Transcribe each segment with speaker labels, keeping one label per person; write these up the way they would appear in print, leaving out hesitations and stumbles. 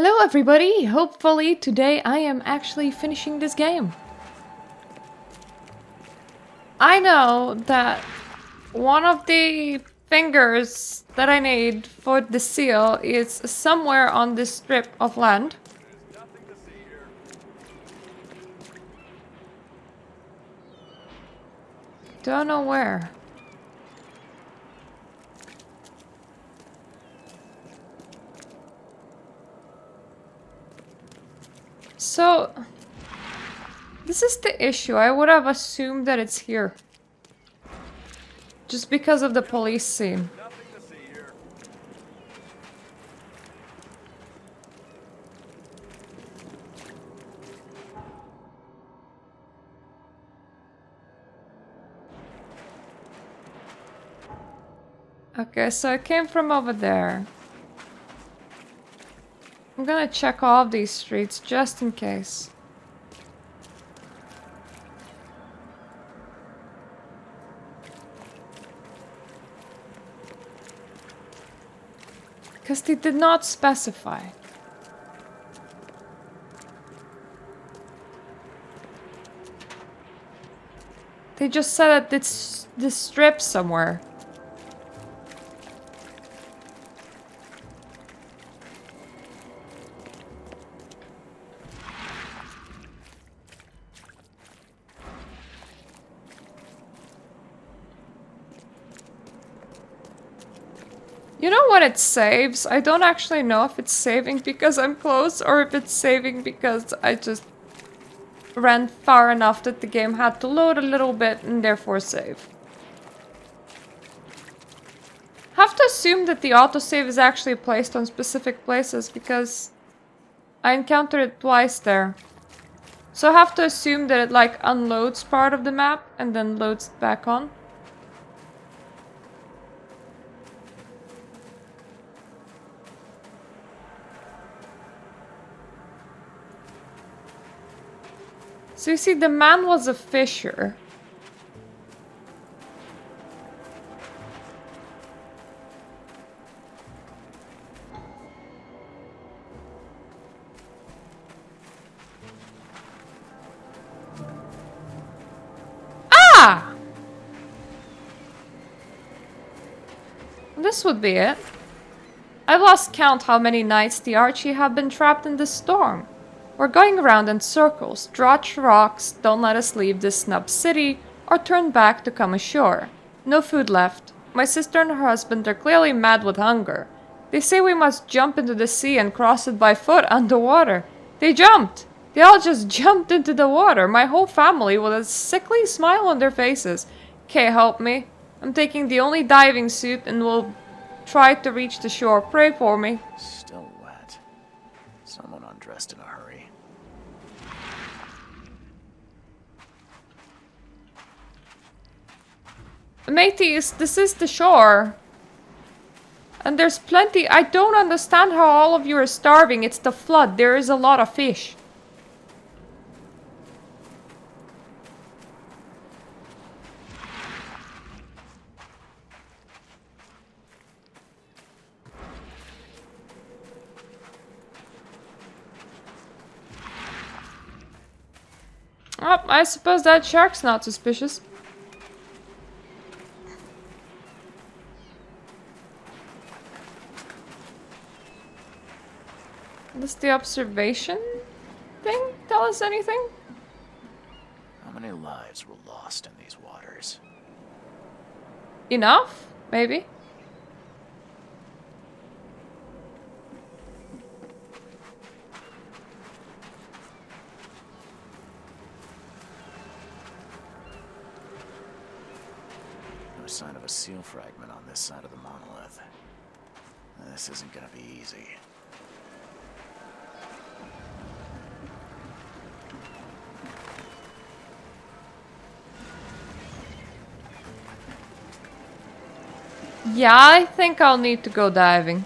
Speaker 1: Hello everybody! Hopefully today I am actually finishing this game. I know that one of the fingers that I need for the seal is somewhere on this strip of land. Don't know where. So, this is the issue. I would have assumed that it's here. Just because of the police scene. Okay, so I came from over there. I'm gonna check all of these streets just in case. Because they did not specify. They just said that it's this strip somewhere. You know what it saves? I don't actually know if it's saving because I'm close or if it's saving because I just ran far enough that the game had to load a little bit and therefore save. Have to assume that the autosave is actually placed on specific places because I encountered it twice there. So I have to assume that it like unloads part of the map and then loads it back on. So you see, the man was a fisher. Ah! This would be it. I've lost count how many nights the Archie have been trapped in this storm. We're going around in circles. Drotch rocks don't let us leave this snub city or turn back to come ashore. No food left. My sister and her husband are clearly mad with hunger. They say we must jump into the sea and cross it by foot underwater. They jumped! They all just jumped into the water, my whole family with a sickly smile on their faces. "'Kay, help me. I'm taking the only diving suit and will try to reach the shore. Pray for me."
Speaker 2: Still wet. Someone undressed in a hurry.
Speaker 1: Mateys, this is the shore. And there's plenty. I don't understand how all of you are starving. It's the flood. There is a lot of fish. Oh, I suppose that shark's not suspicious. Does the observation thing tell us anything?
Speaker 2: How many lives were lost in these waters?
Speaker 1: Enough? Maybe.
Speaker 2: No sign of a seal fragment on this side of the monolith. This isn't gonna be easy.
Speaker 1: Yeah, I think I'll need to go diving.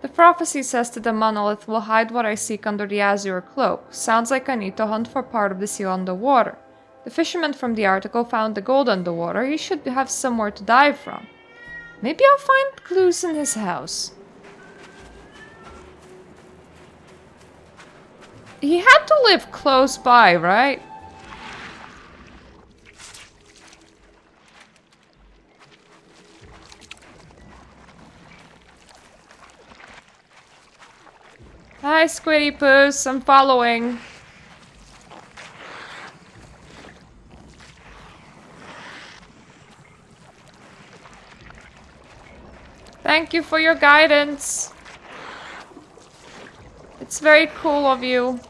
Speaker 1: The prophecy says that the monolith will hide what I seek under the azure cloak. Sounds like I need to hunt for part of the seal underwater. The fisherman from the article found the gold underwater. He should have somewhere to dive from. Maybe I'll find clues in his house. He had to live close by, right? Hi, Squiddy Poos. I'm following. Thank you for your guidance. It's very cool of you.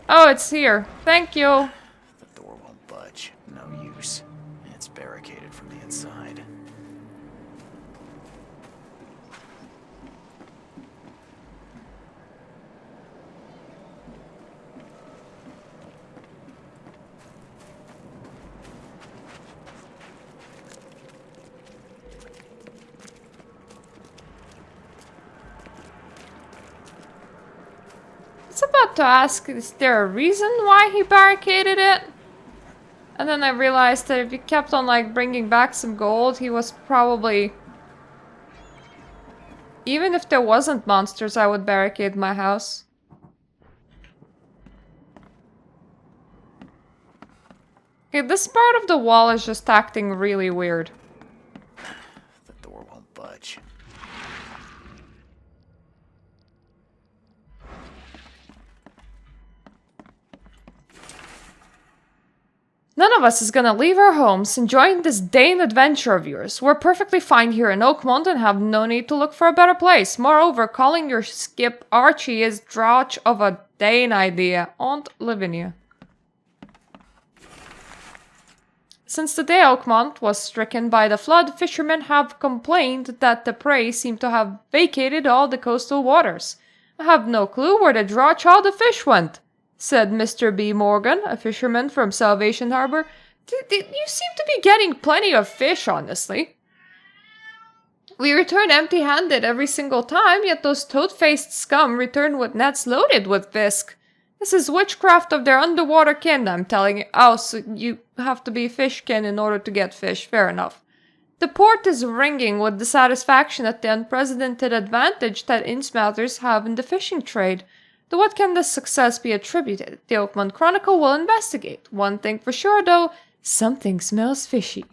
Speaker 1: Oh, it's here. Thank you.
Speaker 2: The door won't budge. No use. It's barricaded from the inside.
Speaker 1: I was about to ask, is there a reason why he barricaded it? And then I realized that if he kept on, like, bringing back some gold, he was probably... Even if there wasn't monsters, I would barricade my house. Okay, this part of the wall is just acting really weird.
Speaker 2: The door won't budge.
Speaker 1: None of us is gonna leave our homes enjoying this Dane adventure of yours. We're perfectly fine here in Oakmont and have no need to look for a better place. Moreover, calling your skip Archie is draught of a Dane idea. Aunt Lavinia. Since the day Oakmont was stricken by the flood, fishermen have complained that the prey seem to have vacated all the coastal waters. I have no clue where the draught of the fish went, said Mr. B. Morgan, a fisherman from Salvation Harbor. You seem to be getting plenty of fish, honestly. We return empty-handed every single time, yet those toad-faced scum return with nets loaded with fisk. This is witchcraft of their underwater kin, I'm telling you. Oh, so you have to be fishkin in order to get fish. Fair enough. The port is ringing with the satisfaction at the unprecedented advantage that Innsmouthers have in the fishing trade. To what can this success be attributed? The Oakmont Chronicle will investigate. One thing for sure, though, something smells fishy.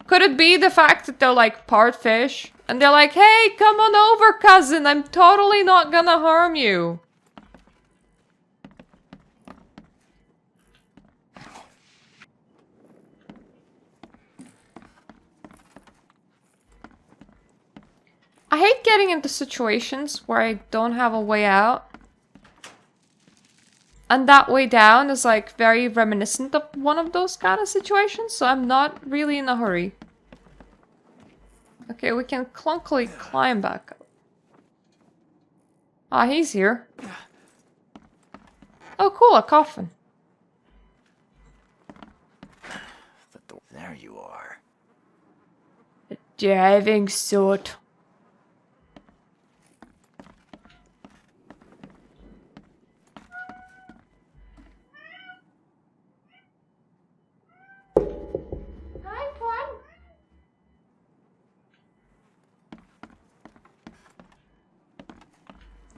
Speaker 1: Could it be the fact that they're like part fish? And they're like, hey, come on over, cousin, I'm totally not gonna harm you. I hate getting into situations where I don't have a way out. And that way down is like very reminiscent of one of those kind of situations, so I'm not really in a hurry. Okay, we can clunkily climb back up. Ah, he's here. Oh cool, a coffin.
Speaker 2: There you are.
Speaker 1: A driving sort.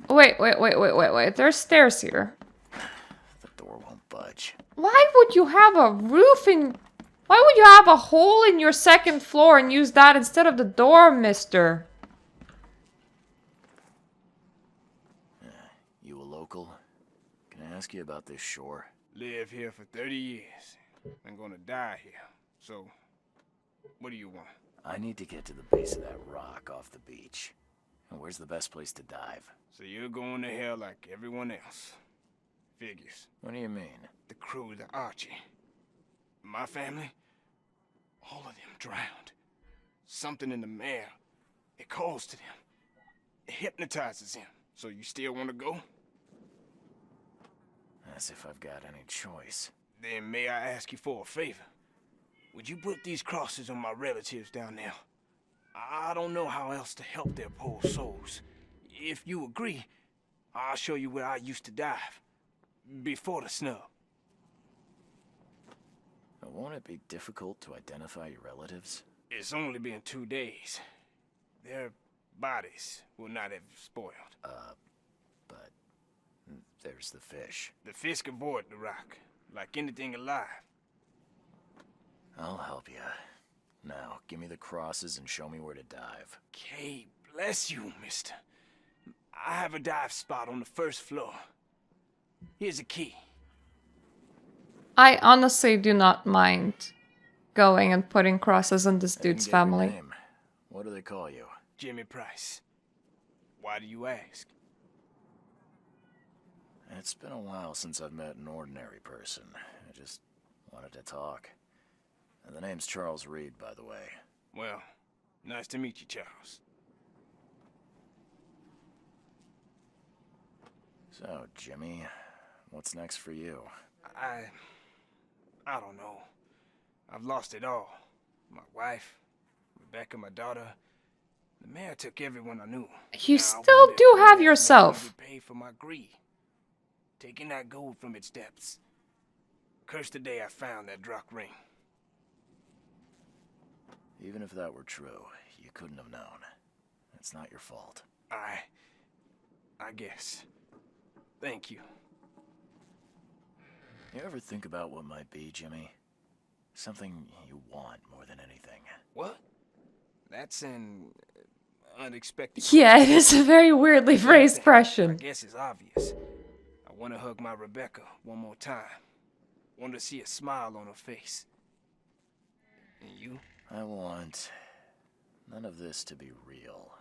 Speaker 1: Wait. There's stairs here.
Speaker 2: The door won't budge.
Speaker 1: Why would you have a roof in... Why would you have a hole in your second floor and use that instead of the door, mister?
Speaker 2: You a local? Can I ask you about this shore?
Speaker 3: Live here for 30 years. I'm gonna die here. So, what do you want?
Speaker 2: I need to get to the base of that rock off the beach. And where's the best place to dive?
Speaker 3: So you're going to hell like everyone else. Figures.
Speaker 2: What do you mean?
Speaker 3: The crew, the Archie. My family, all of them drowned. Something in the mare, it calls to them. It hypnotizes them. So you still want to go?
Speaker 2: As if I've got any choice.
Speaker 3: Then may I ask you for a favor? Would you put these crosses on my relatives down there? I don't know how else to help their poor souls. If you agree, I'll show you where I used to dive. Before the snub.
Speaker 2: Won't it be difficult to identify your relatives?
Speaker 3: It's only been 2 days. Their bodies will not have spoiled.
Speaker 2: But there's the fish.
Speaker 3: The fish avoid the rock, like anything alive.
Speaker 2: I'll help you. Now, give me the crosses and show me where to dive.
Speaker 3: Okay, bless you, mister. I have a dive spot on the first floor. Here's a key.
Speaker 1: I honestly do not mind going and putting crosses on this
Speaker 2: I didn't
Speaker 1: dude's
Speaker 2: get your
Speaker 1: family.
Speaker 2: name. What do they call you?
Speaker 3: Jimmy Price. Why do you ask?
Speaker 2: It's been a while since I've met an ordinary person. I just wanted to talk. And the name's Charles Reed, by the way.
Speaker 3: Well, nice to meet you, Charles.
Speaker 2: So, Jimmy, what's next for you?
Speaker 3: I don't know. I've lost it all. My wife, Rebecca, my daughter. The mayor took everyone I knew.
Speaker 1: You
Speaker 3: Now, I
Speaker 1: still
Speaker 3: wonder if
Speaker 1: do
Speaker 3: the
Speaker 1: have
Speaker 3: mayor wants
Speaker 1: yourself.
Speaker 3: me to pay for my greed. Taking that gold from its depths. Cursed the day I found that Druck ring.
Speaker 2: Even if that were true, you couldn't have known. It's not your fault.
Speaker 3: I guess. Thank you.
Speaker 2: You ever think about what might be, Jimmy? Something you want more than anything.
Speaker 3: What? That's an unexpected
Speaker 1: Yeah, it is a very weirdly phrased
Speaker 3: I
Speaker 1: question.
Speaker 3: guess it's obvious. I want to hug my Rebecca one more time. Want to see a smile on her face. And you?
Speaker 2: I want none of this to be real.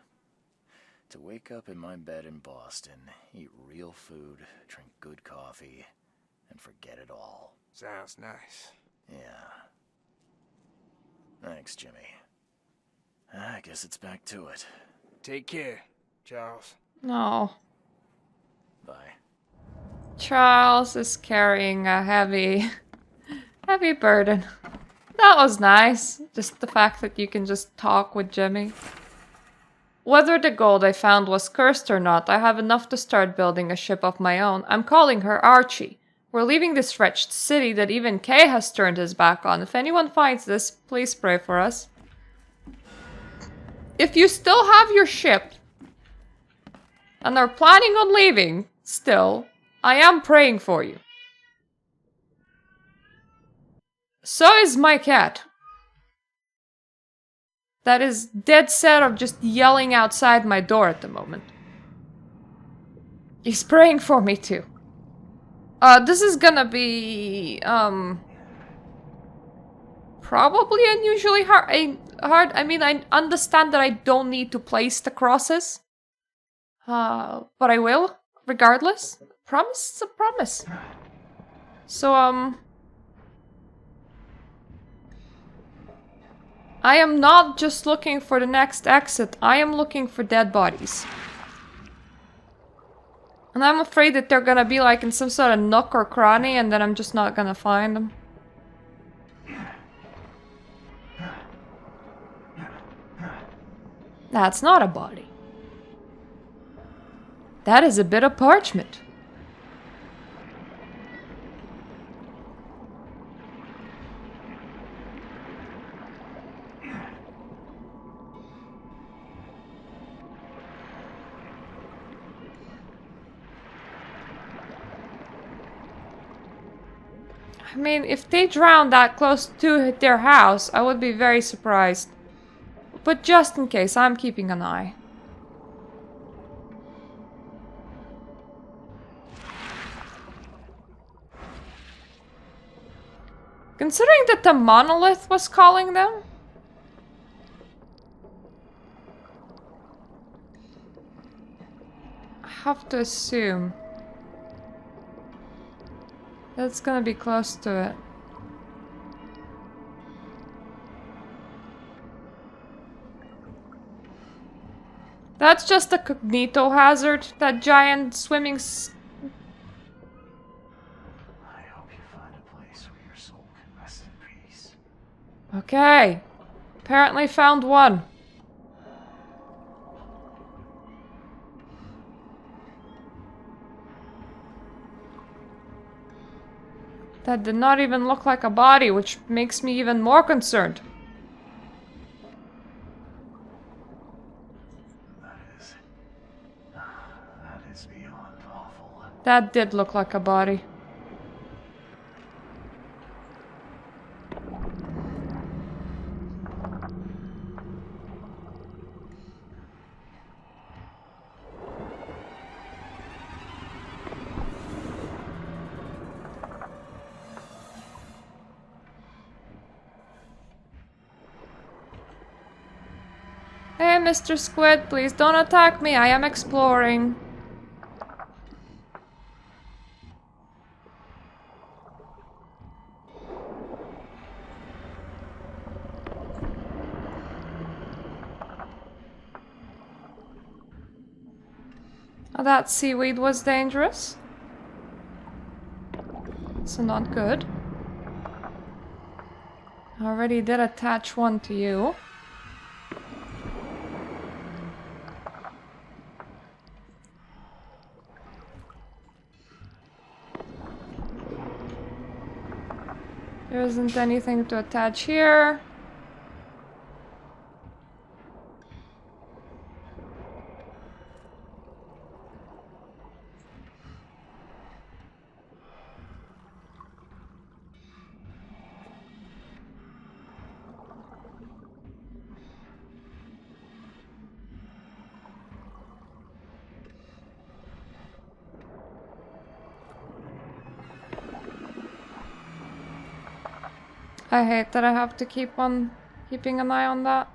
Speaker 2: To wake up in my bed in Boston, eat real food, drink good coffee, and forget it all.
Speaker 3: Sounds nice.
Speaker 2: Yeah. Thanks, Jimmy. I guess it's back to it.
Speaker 3: Take care, Charles.
Speaker 1: No.
Speaker 2: Bye.
Speaker 1: Charles is carrying a heavy burden. That was nice. Just the fact that you can just talk with Jimmy. Whether the gold I found was cursed or not, I have enough to start building a ship of my own. I'm calling her Archie. We're leaving this wretched city that even Kay has turned his back on. If anyone finds this, please pray for us. If you still have your ship and are planning on leaving still, I am praying for you. So is my cat. That is dead set of just yelling outside my door at the moment. He's praying for me too. This is gonna be, probably unusually hard. I mean, I understand that I don't need to place the crosses. But I will, regardless. Promise is a promise. So, I am not just looking for the next exit, I am looking for dead bodies. And I'm afraid that they're gonna be like in some sort of nook or cranny and then I'm just not gonna find them. That's not a body. That is a bit of parchment. I mean, if they drowned that close to their house, I would be very surprised. But just in case, I'm keeping an eye. Considering that the monolith was calling them? I have to assume that's gonna be close to it. That's just a cognito hazard, that giant swimming
Speaker 2: I hope you find a place where your soul can rest in peace.
Speaker 1: Okay. Apparently found one. That did not even look like a body, which makes me even more concerned.
Speaker 2: That is beyond awful.
Speaker 1: That did look like a body. Hey, Mr. Squid, please don't attack me. I am exploring. Oh, that seaweed was dangerous. So not good. I already did attach one to you. There isn't anything to attach here. I hate that I have to keep on keeping an eye on that.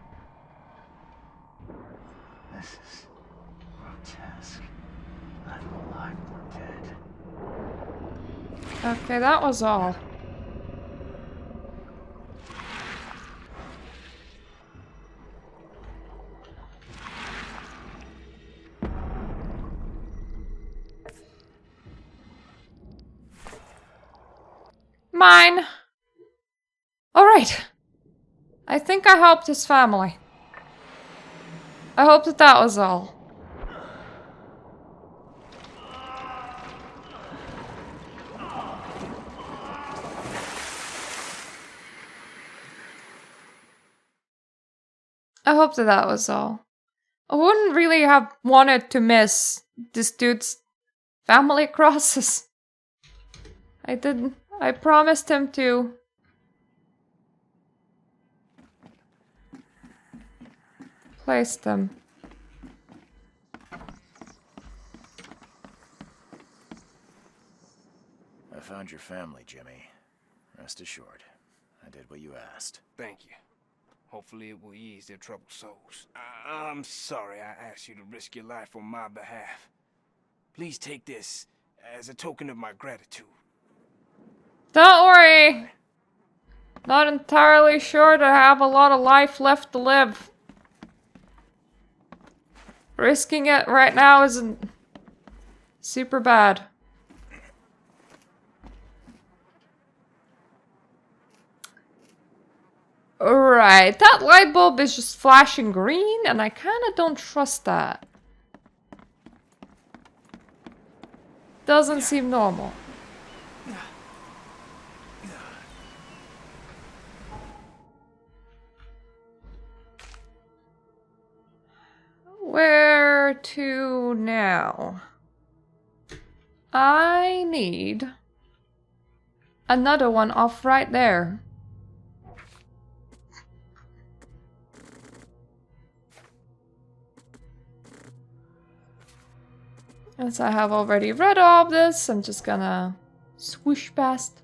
Speaker 2: This is grotesque. I'm alive or dead.
Speaker 1: Okay, that was all. Mine! Alright. I think I helped his family. I hope that that was all. I hope that that was all. I wouldn't really have wanted to miss this dude's family crosses. I didn't. I promised him to. Place them.
Speaker 2: I found your family, Jimmy. Rest assured, I did what you asked.
Speaker 3: Thank you. Hopefully it will ease their troubled souls. I'm sorry I asked you to risk your life on my behalf. Please take this as a token of my gratitude.
Speaker 1: Don't worry. Not entirely sure that I have a lot of life left to live. Risking it right now isn't super bad. Alright, that light bulb is just flashing green, and I kinda don't trust that. Doesn't seem normal. Where to now? I need another one off right there. As I have already read all of this, I'm just gonna swoosh past.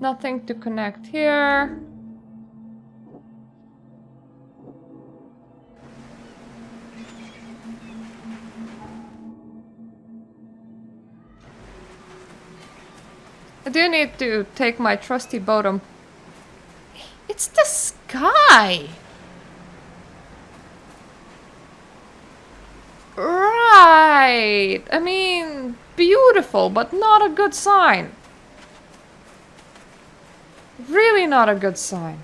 Speaker 1: Nothing to connect here. I do need to take my trusty bodum. It's the sky! Right! I mean, beautiful, but not a good sign. Really not a good sign.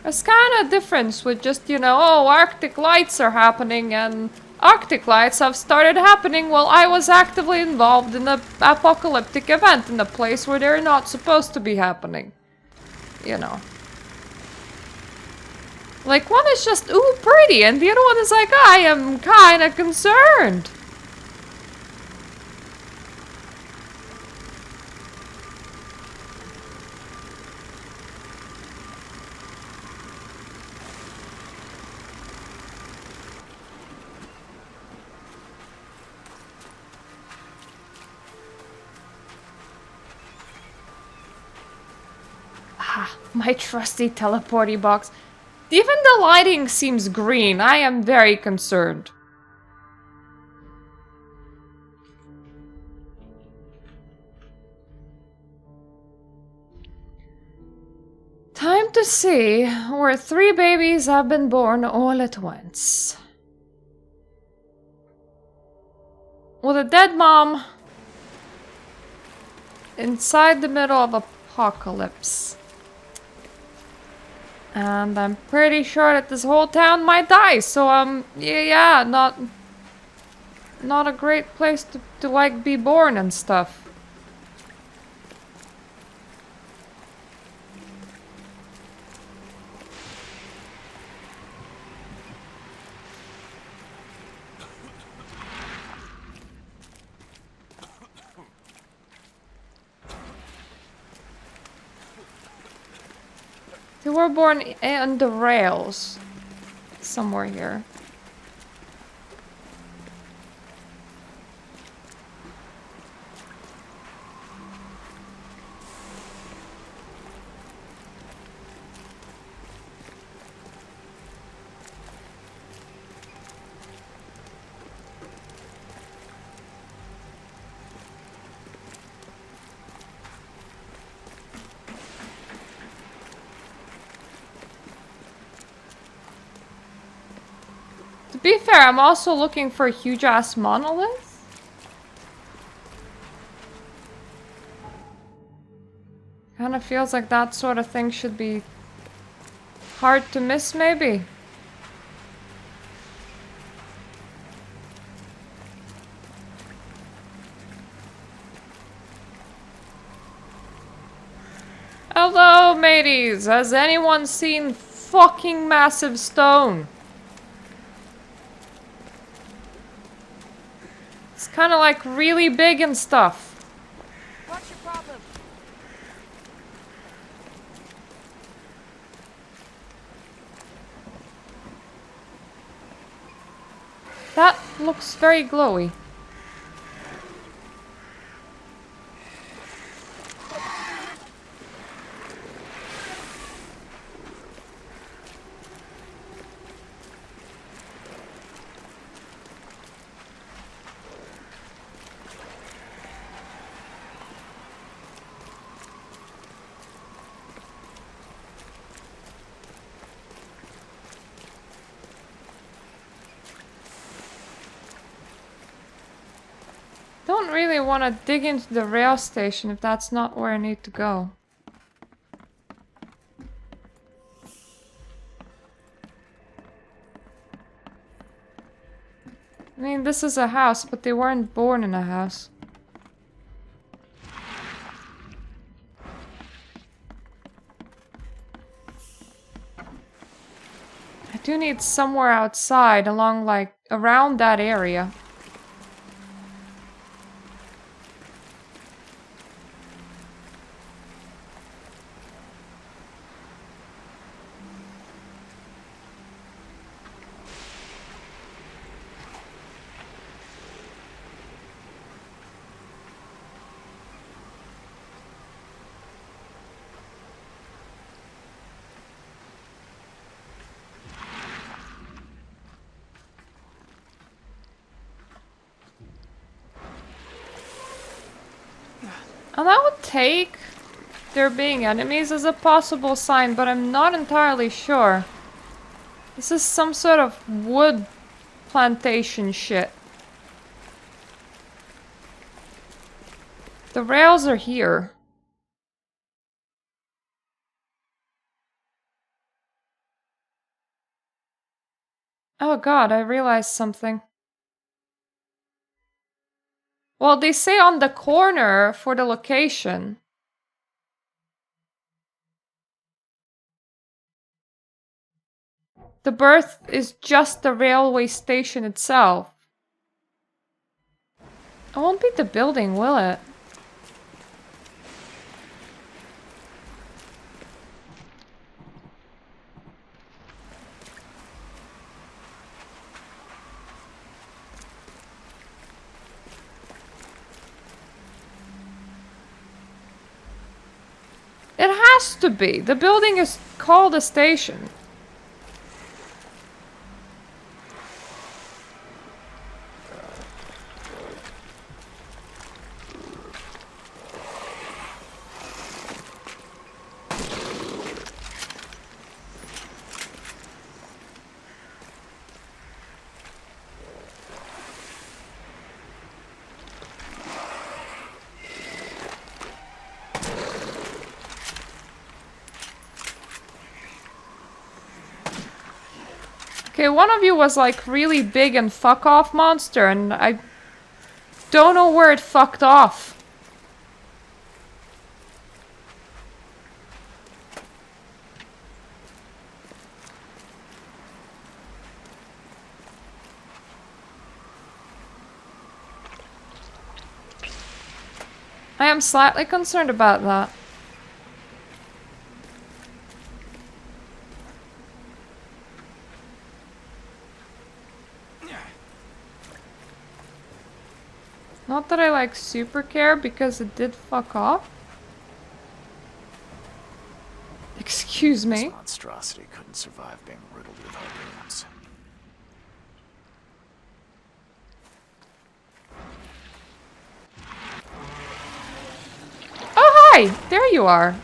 Speaker 1: There's kind of difference with just, you know, oh, Arctic lights are happening, and Arctic lights have started happening while I was actively involved in an apocalyptic event in a place where they're not supposed to be happening. You know. Like, one is just, ooh, pretty, and the other one is like, I am kind of concerned. Ah, my trusty teleporty box. Even the lighting seems green. I am very concerned. Time to see where 3 babies have been born all at once. With a dead mom inside the middle of apocalypse. And I'm pretty sure that this whole town might die, so yeah, not a great place to like be born and stuff. They were born on the rails. Somewhere here. To be fair, I'm also looking for a huge-ass monolith. Kind of feels like that sort of thing should be hard to miss, maybe. Hello, mateys! Has anyone seen fucking massive stone? It's kind of like really big and stuff.
Speaker 4: What's your problem?
Speaker 1: That looks very glowy. Don't really want to dig into the rail station if that's not where I need to go. I mean, this is a house, but they weren't born in a house. I do need somewhere outside along, like, around that area. And I would take there being enemies as a possible sign, but I'm not entirely sure. This is some sort of wood plantation shit. The rails are here. Oh god, I realized something. Well, they say on the corner for the location. The berth is just the railway station itself. It won't be the building, will it? It has to be. The building is called a station. Okay, one of you was like really big and fuck off monster, and I don't know where it fucked off. I am slightly concerned about that. Not that I like super care because it did fuck off. Excuse
Speaker 2: This
Speaker 1: me.
Speaker 2: monstrosity couldn't survive being riddled with harpoons.
Speaker 1: Oh, hi! There you are.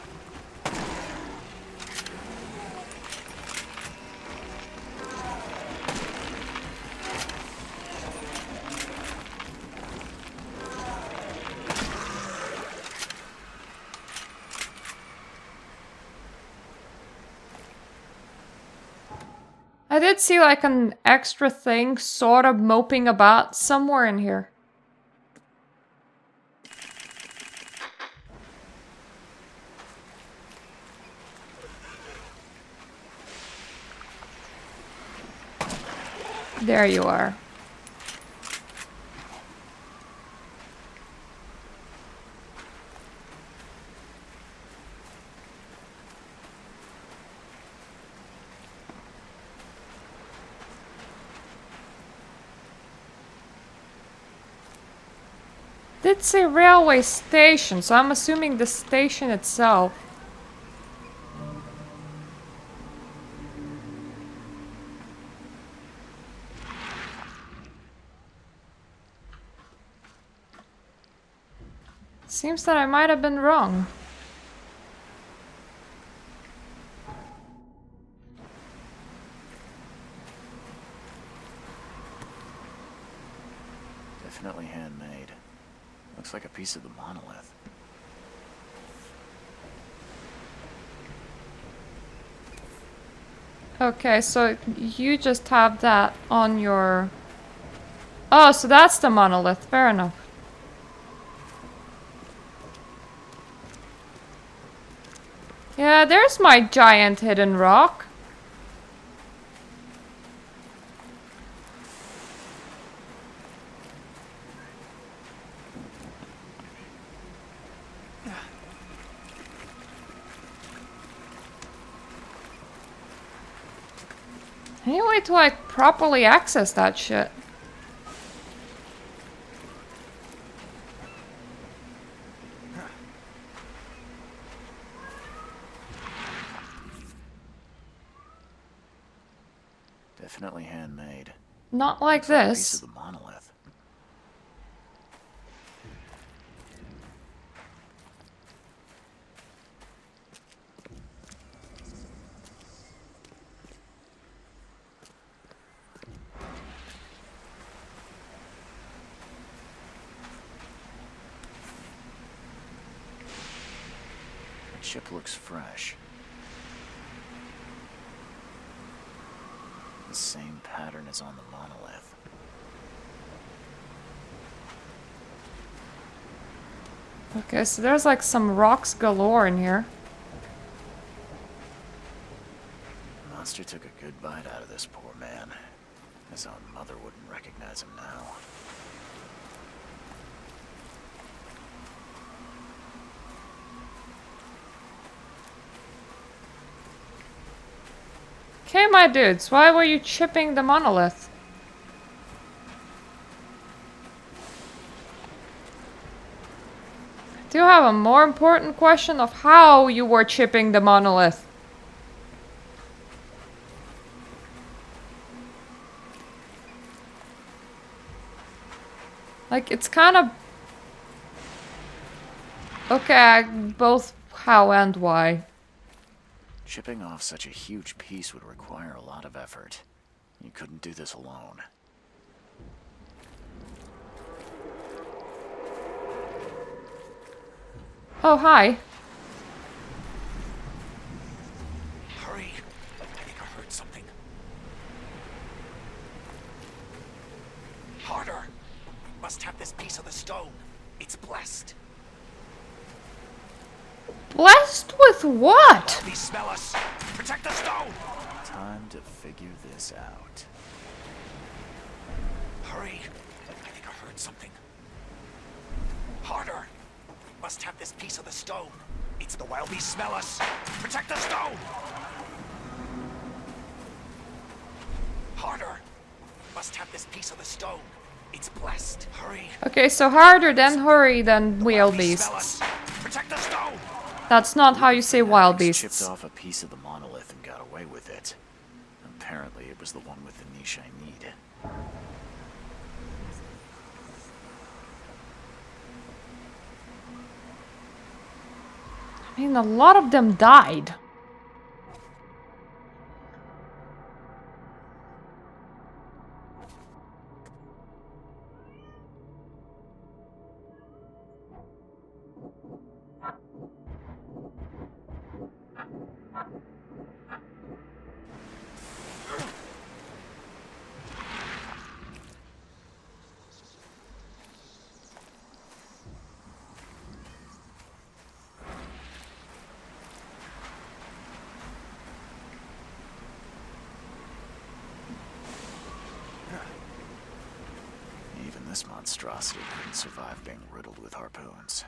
Speaker 1: I did see like an extra thing sort of moping about somewhere in here. There you are. Did say railway station, so I'm assuming the station itself. Seems that I might have been wrong.
Speaker 2: Definitely handmade. Looks like a piece of the monolith.
Speaker 1: Okay, so you just have that on your... Oh, so that's the monolith. Fair enough. Yeah, there's my giant hidden rock. Any way to like properly access that shit?
Speaker 2: Definitely handmade.
Speaker 1: Not like
Speaker 2: Looks like a piece
Speaker 1: this.
Speaker 2: of the monolith. The chip looks fresh. The same pattern as on the monolith.
Speaker 1: Okay, so there's like some rocks galore in here.
Speaker 2: The monster took a good bite out of this poor man. His own mother wouldn't recognize him now.
Speaker 1: Okay, my dudes, why were you chipping the monolith? I do have a more important question of how you were chipping the monolith. Like, it's kind of... Okay, both how and why.
Speaker 2: Chipping off such a huge piece would require a lot of effort. You couldn't do this alone.
Speaker 1: Oh, hi.
Speaker 5: Hurry! I think I heard something. Harder! We must have this piece of the stone. It's blessed.
Speaker 1: Blessed with what?
Speaker 5: Please smell us. Protect the stone!
Speaker 2: Time to figure this out.
Speaker 5: Hurry! I think I heard something. Harder! We must have this piece of the stone. It's the wild beasts smell us. Protect the stone! Harder! We must have this piece of the stone. It's blessed. Hurry!
Speaker 1: Okay, so harder than hurry than wild
Speaker 5: Wild beasts smell
Speaker 1: beasts.
Speaker 5: us. Protect the stone!
Speaker 1: That's not how you say wild
Speaker 2: Fanatics
Speaker 1: beasts.
Speaker 2: chipped off a piece of the monolith and got away with it. Apparently, it was the one with the niche I need.
Speaker 1: I mean, a lot of them died.
Speaker 2: Even this monstrosity couldn't survive being riddled with harpoons.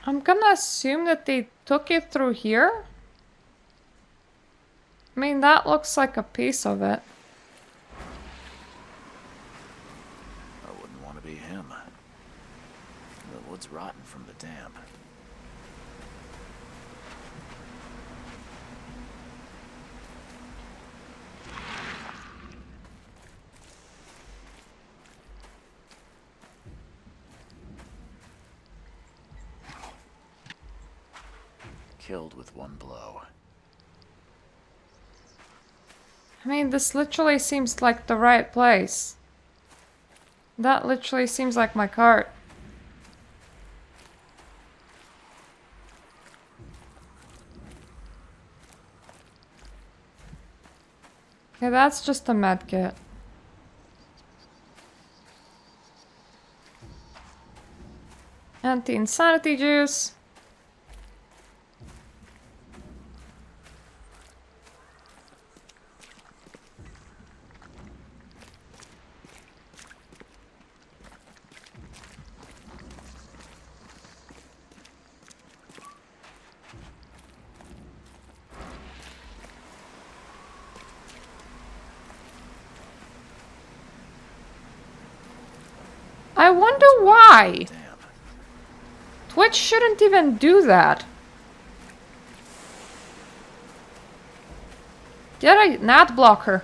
Speaker 1: I'm gonna assume that they took it through here. I mean, that looks like a piece of it.
Speaker 2: I wouldn't want to be him. The wood's rotten from the damp. Killed with one blow.
Speaker 1: I mean, this literally seems like the right place. That literally seems like my cart. Okay, that's just a med kit. Anti-insanity juice. I wonder why.
Speaker 2: Damn.
Speaker 1: Twitch shouldn't even do that. Get a NAT blocker.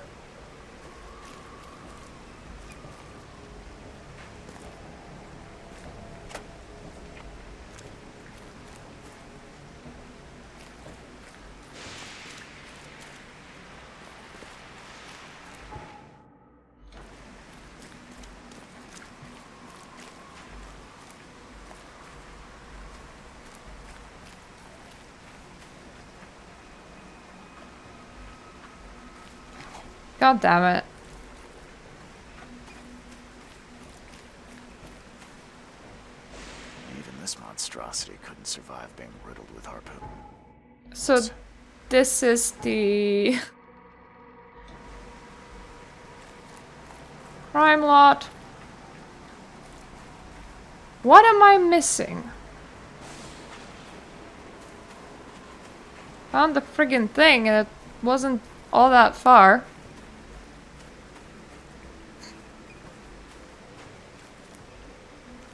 Speaker 1: God damn it.
Speaker 2: Even this monstrosity couldn't survive being riddled with harpoons.
Speaker 1: So this is the crime lot. What am I missing? Found the friggin' thing and it wasn't all that far.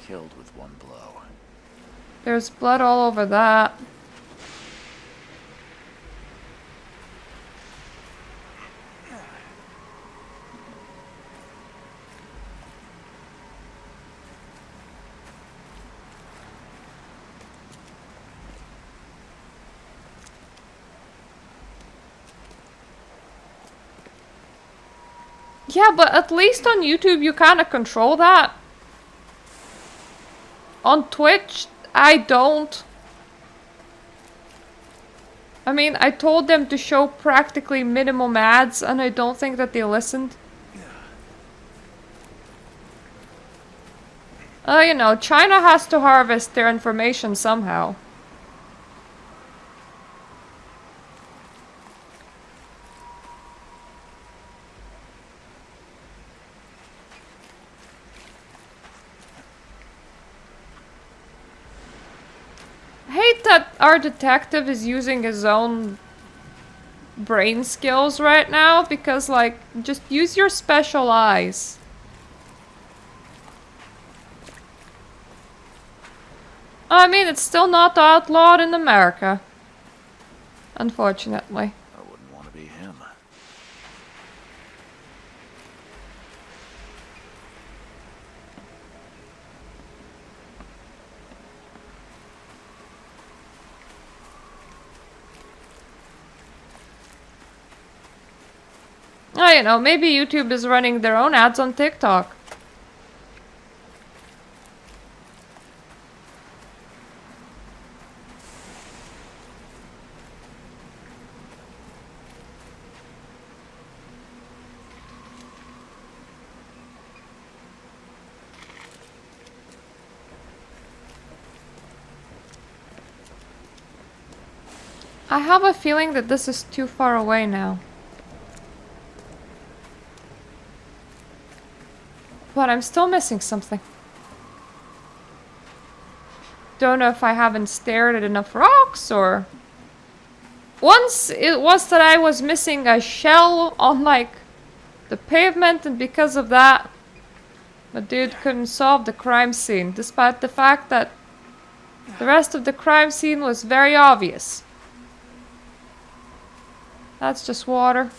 Speaker 2: Killed with one blow.
Speaker 1: There's blood all over that. Yeah, but at least on YouTube you kind of control that. On Twitch, I don't. I mean, I told them to show practically minimum ads, and I don't think that they listened. You know, China has to harvest their information somehow. I hate that our detective is using his own brain skills right now, because, like, just use your special eyes. I mean, it's still not outlawed in America. Unfortunately.
Speaker 2: I wouldn't want to be him.
Speaker 1: Oh, you know, maybe YouTube is running their own ads on TikTok. I have a feeling that this is too far away now. But I'm still missing something. Don't know if I haven't stared at enough rocks or... Once it was that I was missing a shell on, like, the pavement, and because of that, the dude couldn't solve the crime scene, despite the fact that the rest of the crime scene was very obvious. That's just water.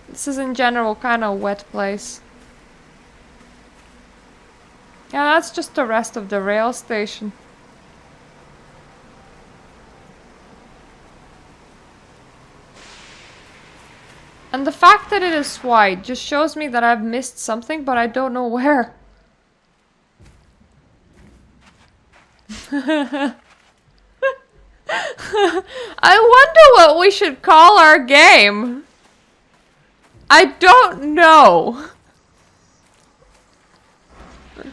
Speaker 1: This is in general kind of a wet place. Yeah, that's just the rest of the rail station. And the fact that it is white just shows me that I've missed something, but I don't know where. I wonder what we should call our game. I don't know. To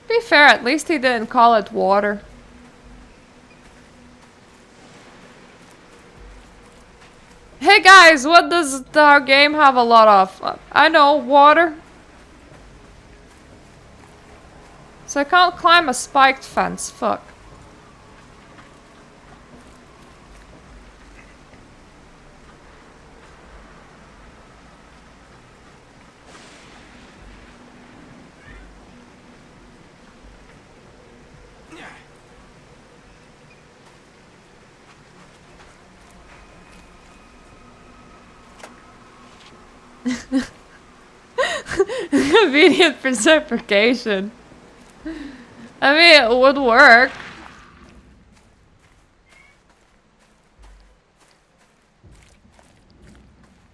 Speaker 1: be fair, at least he didn't call it water. Hey guys, what does our game have a lot of? I know, water. So I can't climb a spiked fence, fuck. Convenient reciprocation. I mean, it would work.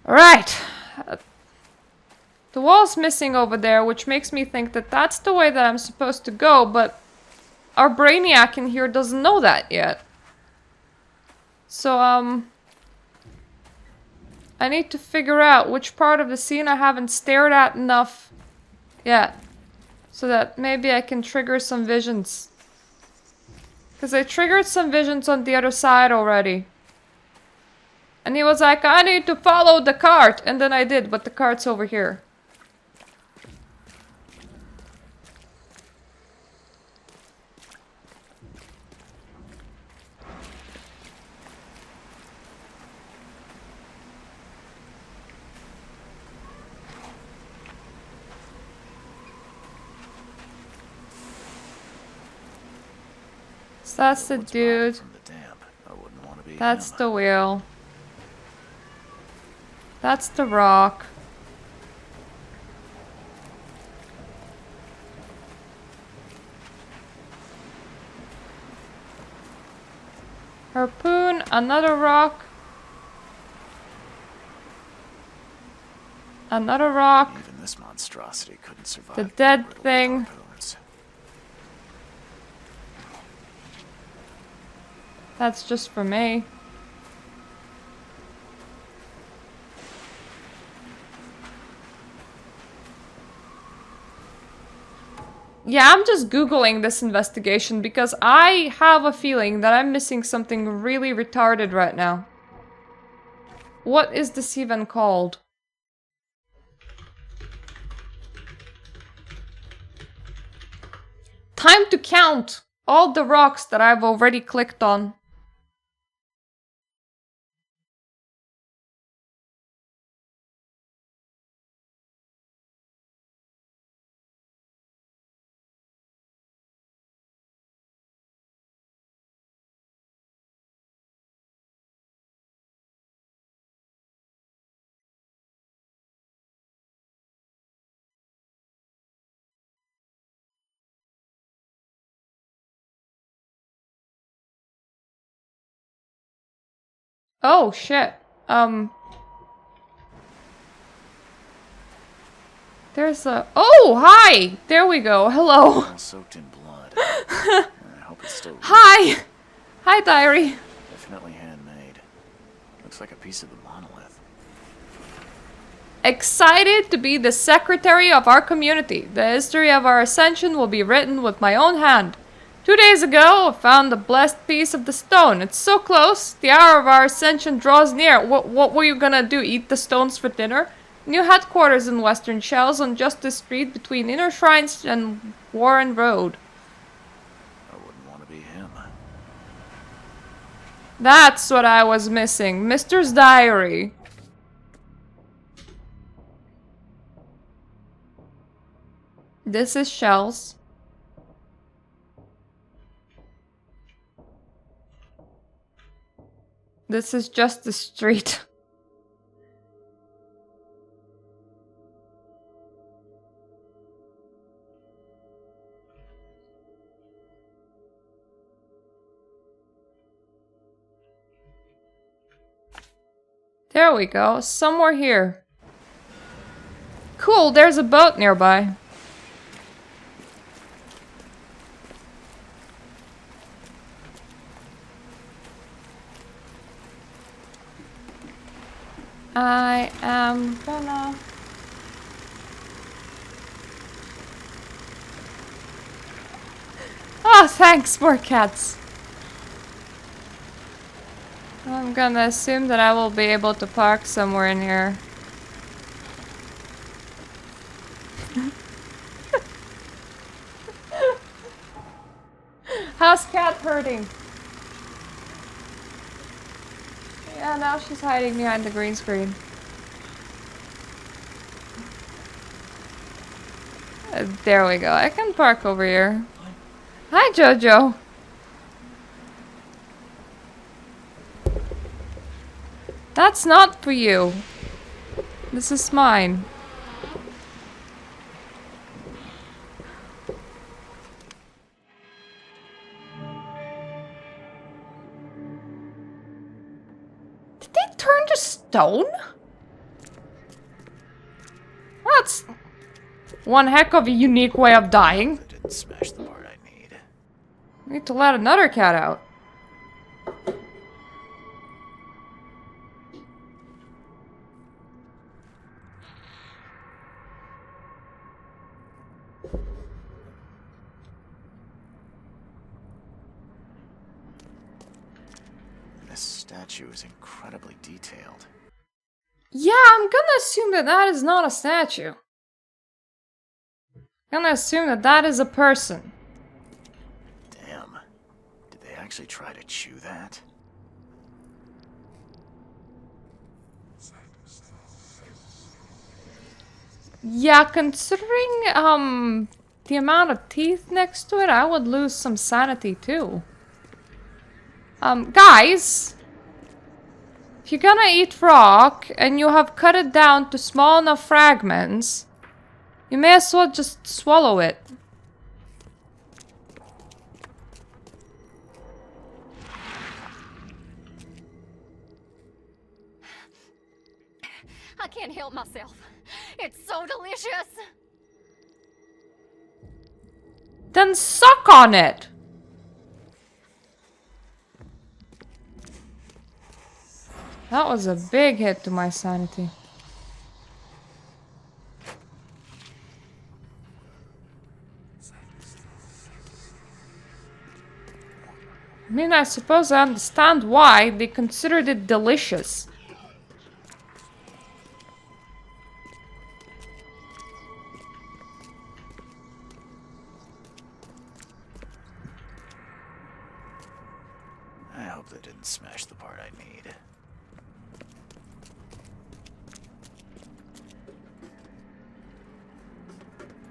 Speaker 1: Alright. The wall's missing over there, which makes me think that that's the way that I'm supposed to go, but our brainiac in here doesn't know that yet. So, I need to figure out which part of the scene I haven't stared at enough yet. So that maybe I can trigger some visions. Because I triggered some visions on the other side already. And he was like, I need to follow the cart. And then I did, but the cart's over here. So that's the
Speaker 2: What's
Speaker 1: dude.
Speaker 2: from the damp? I wouldn't want to be
Speaker 1: That's
Speaker 2: him.
Speaker 1: the wheel. That's the rock. Harpoon, another rock. Another rock.
Speaker 2: Even this monstrosity couldn't survive.
Speaker 1: The dead
Speaker 2: riddled with
Speaker 1: thing.
Speaker 2: harpoons.
Speaker 1: That's just for me. Yeah, I'm just Googling this investigation because I have a feeling that I'm missing something really retarded right now. What is this even called? Time to count all the rocks that I've already clicked on. Oh, shit. There's a... Oh, hi! There we go. Hello.
Speaker 2: All soaked in blood. I hope it's still
Speaker 1: Hi! Hi, diary.
Speaker 2: definitely handmade. Looks like a piece of the monolith.
Speaker 1: Excited to be the secretary of our community. The history of our ascension will be written with my own hand. 2 days ago, I found the blessed piece of the stone. It's so close. The hour of our ascension draws near. What were you gonna do? Eat the stones for dinner? New headquarters in Western Shells on Justice Street between Inner Shrines and Warren Road.
Speaker 2: I wouldn't want to be him.
Speaker 1: That's what I was missing. Mister's diary. This is Shells. This is just the street. There we go. Somewhere here. Cool, there's a boat nearby. I am gonna... Oh, thanks, more cats. I'm gonna assume that I will be able to park somewhere in here. How's Cat hurting? Yeah, now she's hiding behind the green screen. There we go. I can park over here. Hi, Jojo. That's not for you. This is mine. Did they turn to stone? That's one heck of a unique way of dying.
Speaker 2: That didn't smash the part I need.
Speaker 1: Need to let another cat out.
Speaker 2: This statue is incredibly detailed.
Speaker 1: Yeah, I'm gonna assume that that is not a statue. I'm gonna assume that that is a person.
Speaker 2: Damn. Did they actually try to chew that?
Speaker 1: Yeah, considering, the amount of teeth next to it, I would lose some sanity too. Guys! If you're gonna eat rock, and you have cut it down to small enough fragments, you may as well just swallow it.
Speaker 6: I can't help myself. It's so delicious.
Speaker 1: Then suck on it! That was a big hit to my sanity. I mean, I suppose I understand why they considered it delicious.
Speaker 2: I hope that didn't smash the part I need.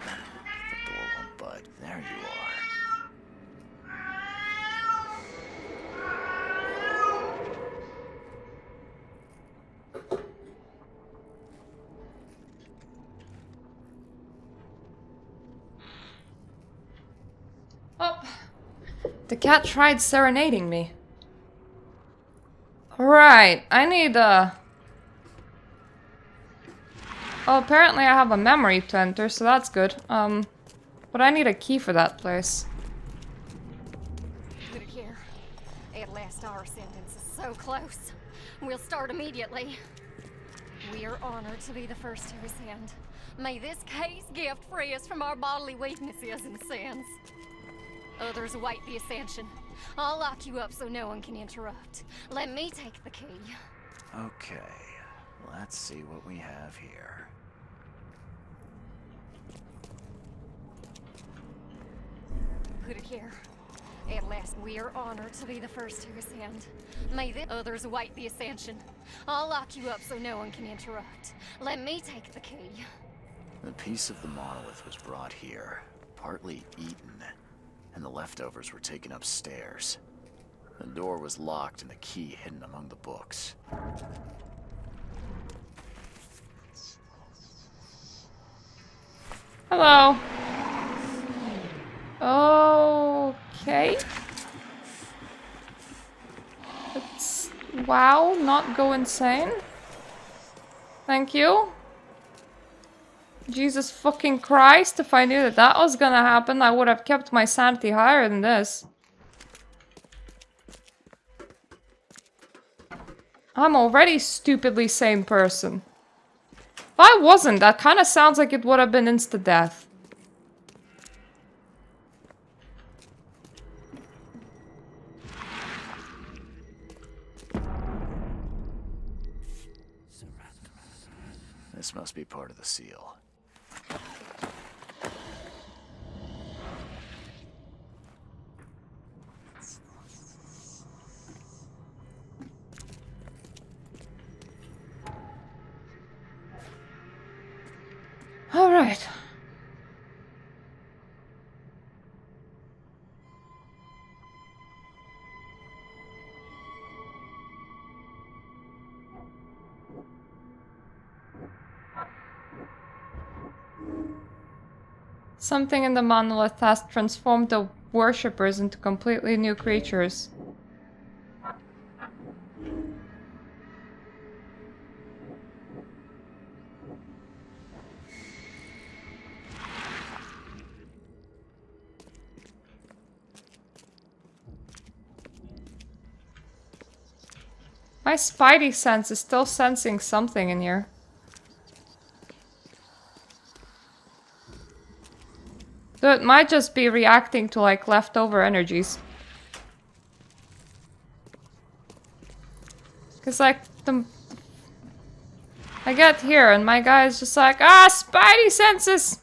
Speaker 2: The door won't bud. There you are.
Speaker 1: Oh, the cat tried serenading me. Right, I need Oh, apparently I have a memory to enter, so that's good. But I need a key for that place.
Speaker 6: Good here. At last, our sentence is so close. We'll start immediately. We are honored to be the first to ascend. May this case gift free us from our bodily weaknesses and sins. Others await the ascension. I'll lock you up so no one can interrupt. Let me take the key.
Speaker 2: Okay, let's see what we have here.
Speaker 6: Put it here. At last, we are honored to be the first to ascend. May the others await the ascension. I'll lock you up so no one can interrupt. Let me take the key.
Speaker 2: The piece of the monolith was brought here, partly eaten, and the leftovers were taken upstairs. The door was locked and the key hidden among the books.
Speaker 1: Hello. Okay. Let's, wow, not go insane. Thank you. Jesus fucking Christ, if I knew that that was gonna happen, I would have kept my sanity higher than this. I'm already stupidly sane person. If I wasn't, that kind of sounds like it would have been insta-death.
Speaker 2: This must be part of the seal.
Speaker 1: All right. Something in the monolith has transformed the worshippers into completely new creatures. My spidey sense is still sensing something in here. So it might just be reacting to like leftover energies. Cause like I get here and my guy is just like, ah, spidey senses!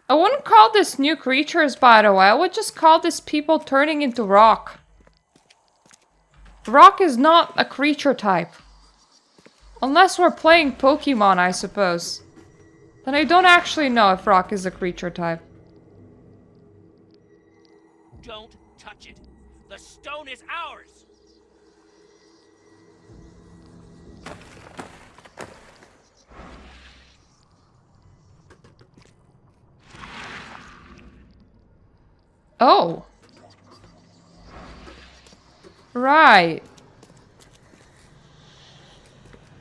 Speaker 1: I wouldn't call this new creatures, by the way. I would just call this people turning into rock. Rock is not a creature type. Unless we're playing Pokemon, I suppose. Then I don't actually know if rock is a creature type.
Speaker 5: Don't touch it. The stone is ours.
Speaker 1: Oh. Right.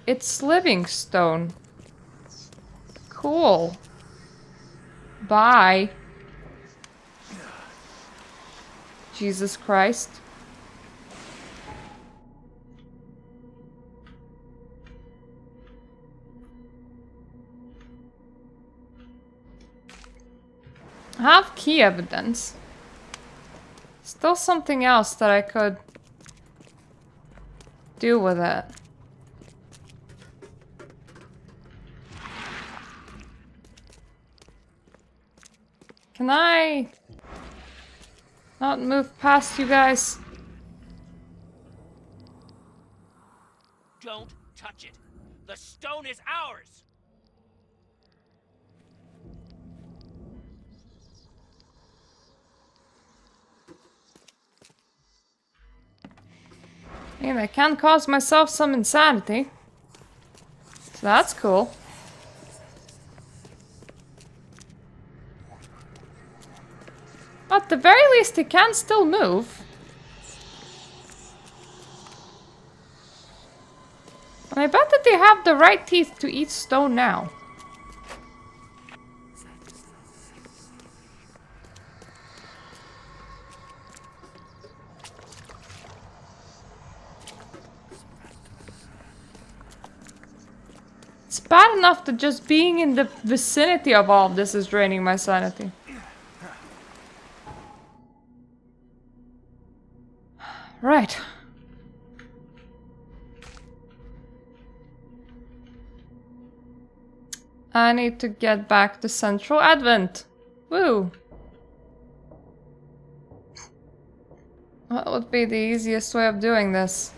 Speaker 1: It's living stone. Cool. Bye. Jesus Christ. I have key evidence. Still something else that I could do with it. Can I not move past you guys?
Speaker 5: Don't touch it. The stone is ours.
Speaker 1: I mean, I can cause myself some insanity. So that's cool. At the very least, it can still move. And I bet that they have the right teeth to eat stone now. It's bad enough that just being in the vicinity of all of this is draining my sanity. Right. I need to get back to Central Advent. Woo! What would be the easiest way of doing this?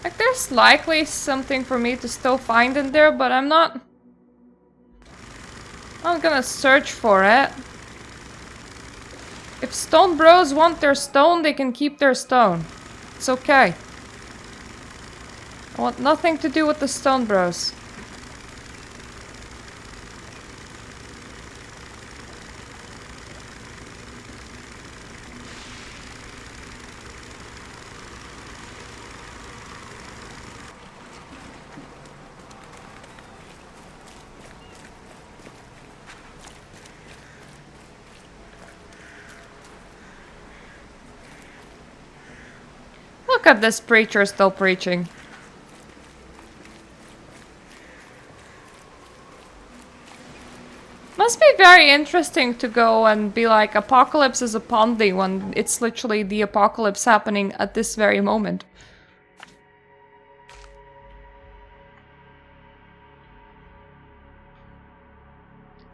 Speaker 1: Like, there's likely something for me to still find in there, but I'm not gonna search for it. If Stone Bros want their stone, they can keep their stone. It's okay. I want nothing to do with the Stone Bros. Look at this preacher still preaching. Must be very interesting to go and be like, apocalypse is upon thee, when it's literally the apocalypse happening at this very moment.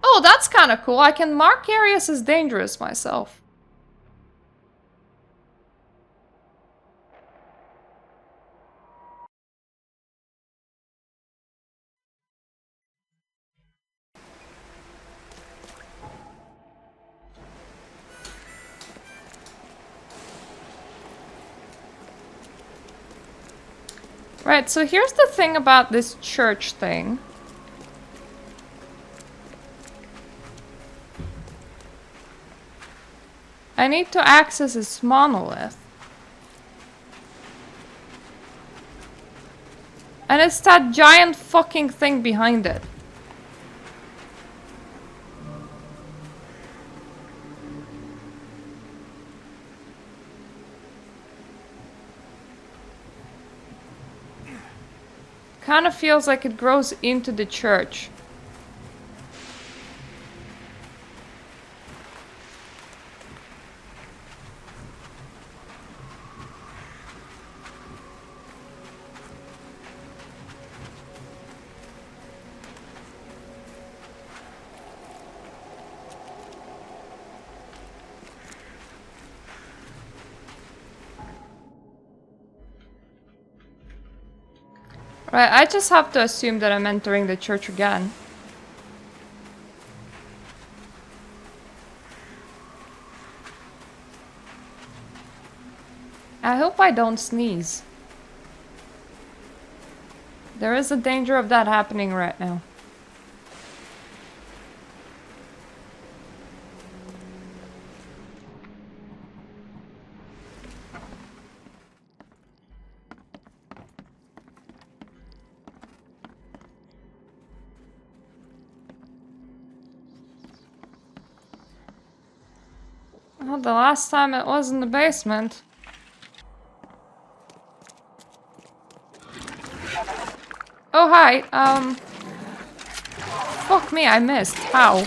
Speaker 1: Oh, that's kind of cool. I can mark areas as dangerous myself. Right, so here's the thing about this church thing. I need to access its monolith. And it's that giant fucking thing behind it. Kind of feels like it grows into the church. Right, I just have to assume that I'm entering the church again. I hope I don't sneeze. There is a danger of that happening right now. Well, the last time it was in the basement. Oh, hi. Fuck me, I missed. How?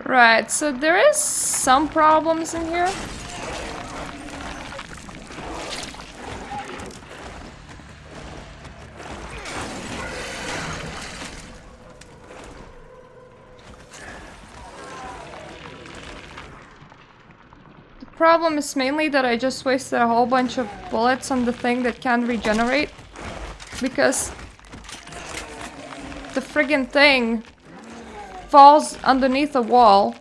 Speaker 1: Right, so there is some problems in here. The problem is mainly that I just wasted a whole bunch of bullets on the thing that can't regenerate. Because the friggin' thing falls underneath a wall.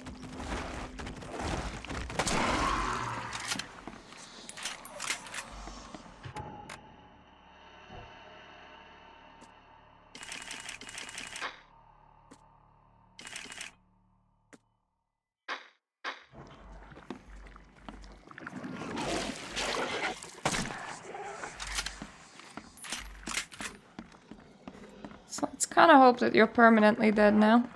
Speaker 1: So let's kind of hope that you're permanently dead now.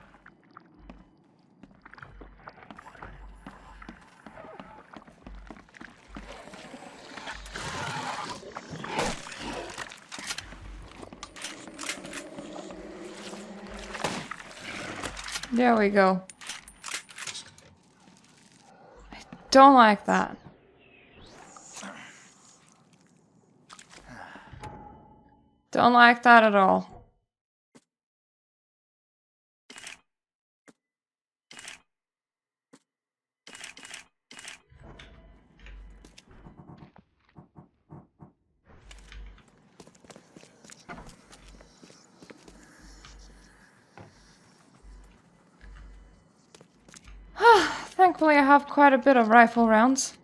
Speaker 1: There we go. I don't like that. Don't like that at all. Thankfully, I have quite a bit of rifle rounds.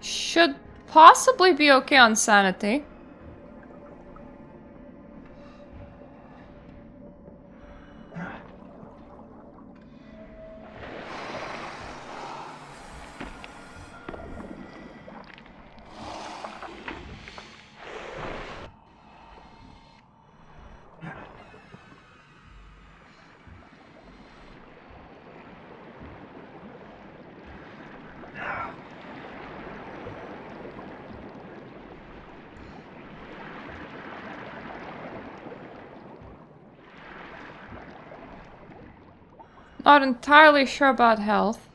Speaker 1: Should possibly be okay on sanity. Not entirely sure about health.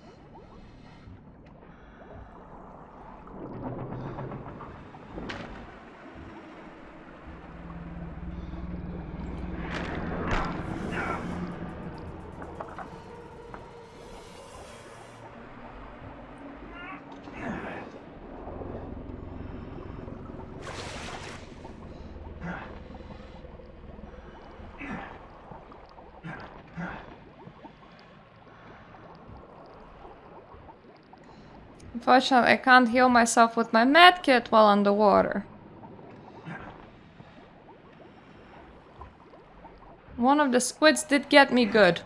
Speaker 1: Unfortunately, I can't heal myself with my medkit while underwater. One of the squids did get me good.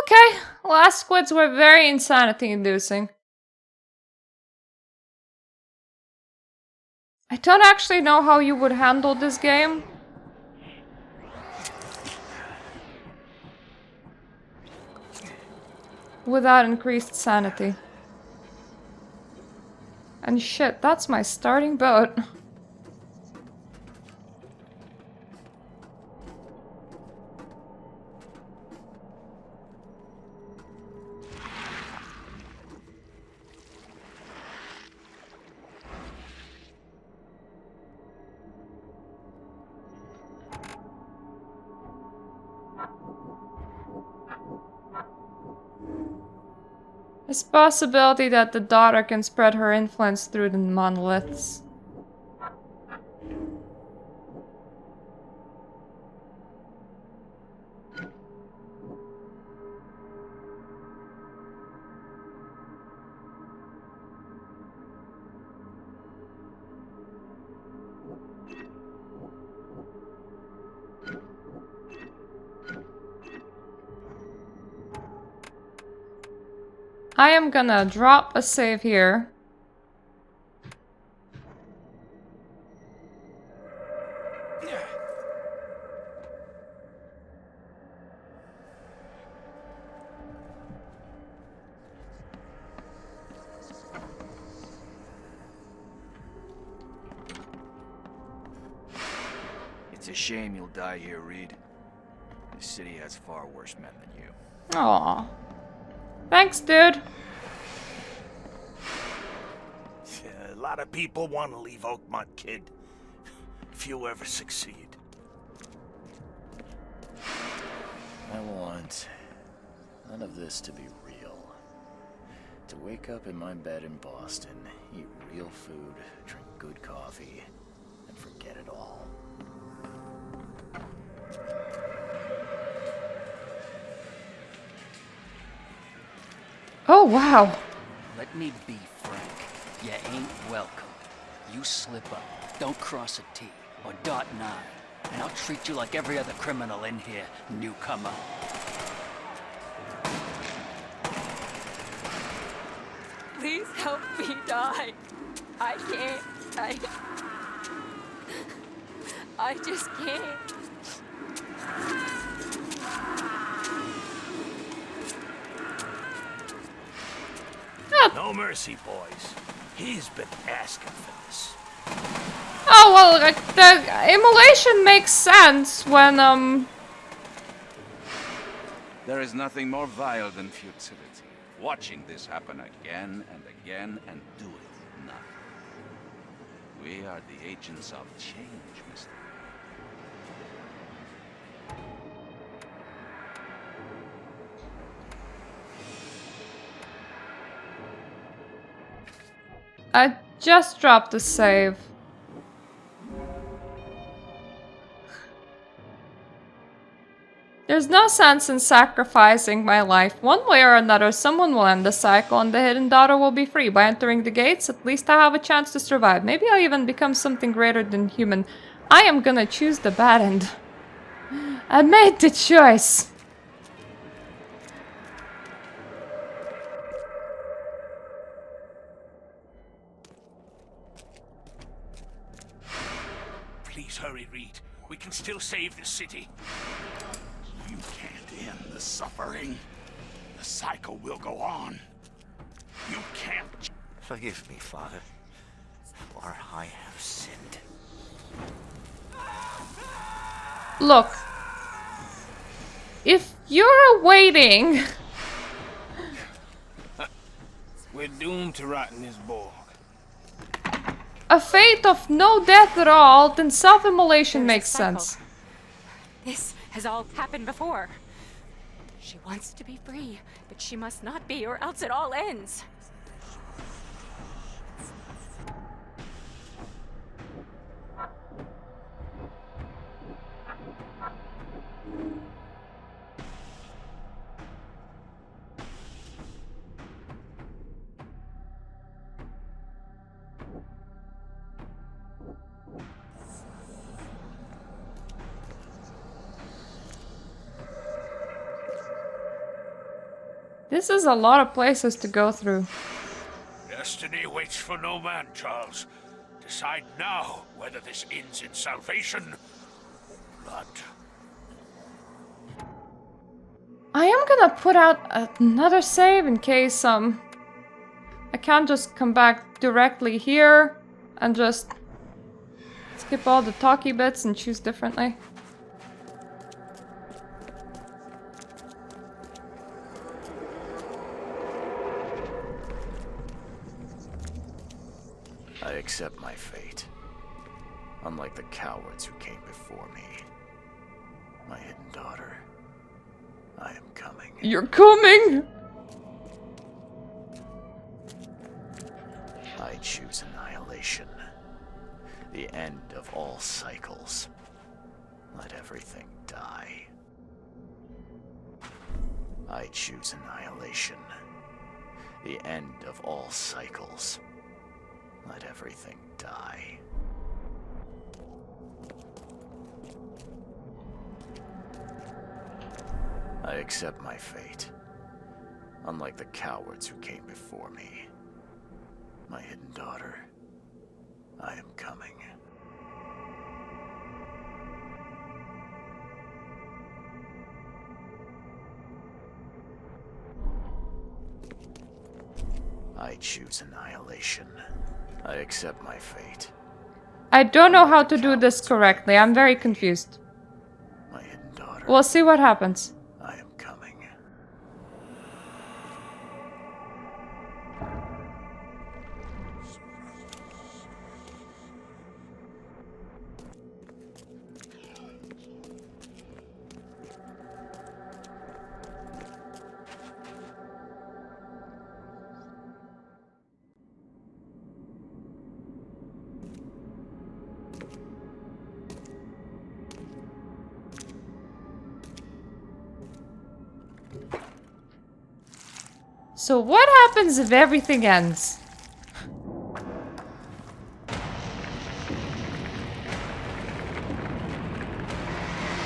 Speaker 1: Okay, last squids were very insanity-inducing. I don't actually know how you would handle this game. Without increased sanity. And shit, that's my starting boat. There's a possibility that the daughter can spread her influence through the monoliths. I am gonna drop a save here.
Speaker 5: It's a shame you'll die here, Reed. This city has far worse men than you.
Speaker 1: Aw. Thanks, dude.
Speaker 5: A lot of people want to leave Oakmont, kid. Few ever succeed.
Speaker 2: I want none of this to be real. To wake up in my bed in Boston, eat real food, drink good coffee, and forget it all.
Speaker 1: Oh, wow.
Speaker 7: Let me be frank. You ain't welcome. You slip up, don't cross a T, or dot an I, and I'll treat you like every other criminal in here, newcomer.
Speaker 4: Please help me die. I can't. I just can't.
Speaker 5: No mercy, boys. He's been asking for this.
Speaker 1: Oh, well, like, the immolation makes sense when,
Speaker 8: There is nothing more vile than futility. Watching this happen again and again and doing nothing. We are the agents of change, mister.
Speaker 1: I just dropped a save. There's no sense in sacrificing my life. One way or another, someone will end the cycle and the hidden daughter will be free. By entering the gates, at least I have a chance to survive. Maybe I'll even become something greater than human. I am gonna choose the bad end. I made the choice.
Speaker 5: Please hurry, Reed. We can still save this city. You can't end the suffering. The cycle will go on. You can't...
Speaker 9: Forgive me, Father, for I have sinned.
Speaker 1: Look. If you're waiting...
Speaker 3: We're doomed to rot in this borg.
Speaker 1: a fate of no death at all, then self-immolation makes sense.
Speaker 4: This has all happened before. She wants to be free, but she must not be, or else it all ends.
Speaker 1: This is a lot of places to go through.
Speaker 5: Destiny waits for no man, Charles. Decide now whether this ends in salvation or blood.
Speaker 1: I am gonna put out another save in case I can't just come back directly here and just skip all the talky bits and choose differently.
Speaker 2: I accept my fate. Unlike the cowards who came before me. My hidden daughter. I am coming.
Speaker 1: You're coming!
Speaker 2: I choose annihilation. The end of all cycles. Let everything die. I choose annihilation. The end of all cycles. Let everything die. I accept my fate. Unlike the cowards who came before me. My hidden daughter. I am coming. I choose annihilation. I accept my fate.
Speaker 1: I don't know how to do this correctly. I'm very confused.
Speaker 2: My hidden daughter.
Speaker 1: We'll see what happens.
Speaker 2: I am coming.
Speaker 1: So what happens if everything ends?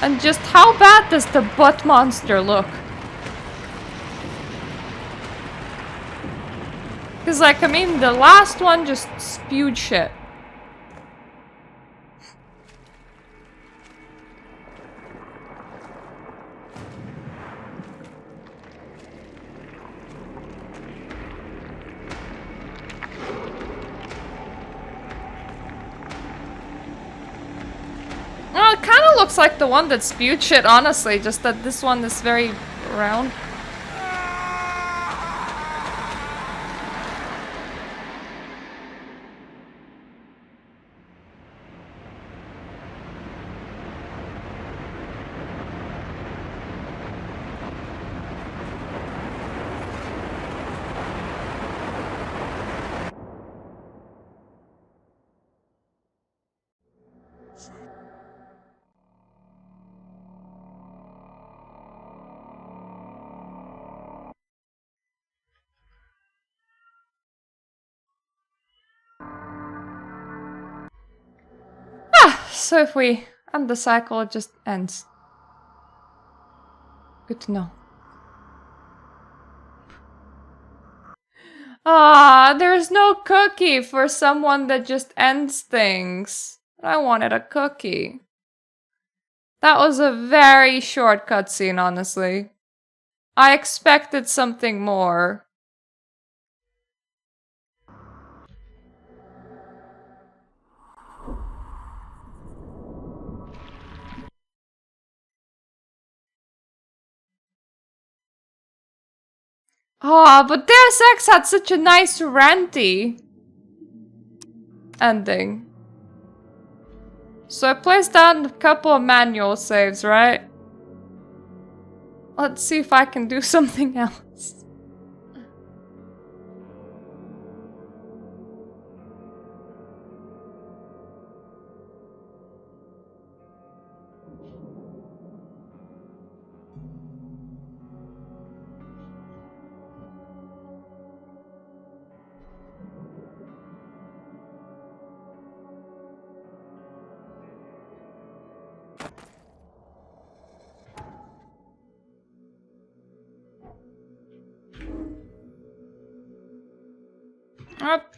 Speaker 1: And just how bad does the butt monster look? Because, like, I mean, the last one just spewed shit. Well, it kind of looks like the one that spewed shit, honestly, just that this one is very round. So if we end the cycle, it just ends. Good to know. Ah, there's no cookie for someone that just ends things. I wanted a cookie. That was a very short cutscene, honestly. I expected something more. Ah, but Deus Ex had such a nice ranty ending. So I placed down a couple of manual saves, right? Let's see if I can do something else. Up.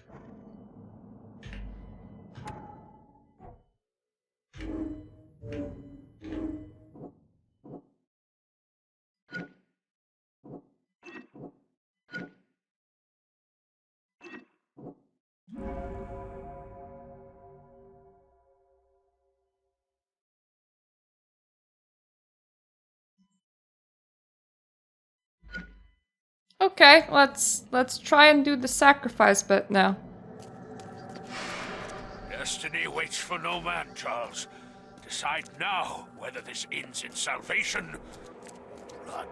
Speaker 1: Okay, let's try and do the sacrifice bit now.
Speaker 5: Destiny waits for no man, Charles. Decide now whether this ends in salvation or blood.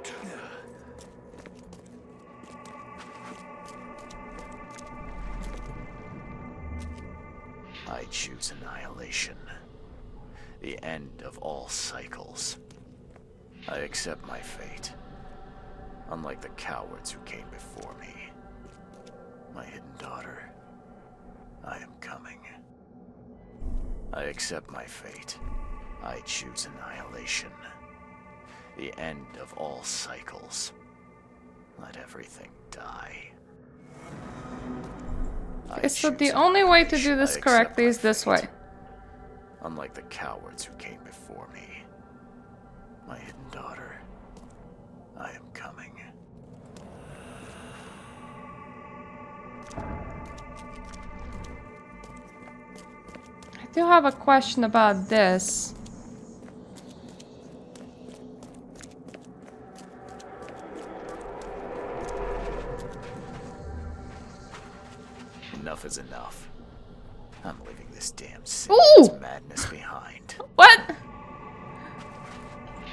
Speaker 2: I choose annihilation. The end of all cycles. I accept my fate. Unlike the cowards who came before me. My hidden daughter. I am coming. I accept my fate. I choose annihilation. The end of all cycles. Let everything die.
Speaker 1: Okay, so the only way to do this correctly is this way.
Speaker 2: Unlike the cowards who came before me. My hidden daughter. I am coming.
Speaker 1: I do have a question about this.
Speaker 2: Enough is enough. I'm leaving this damn city and its madness behind.
Speaker 1: What?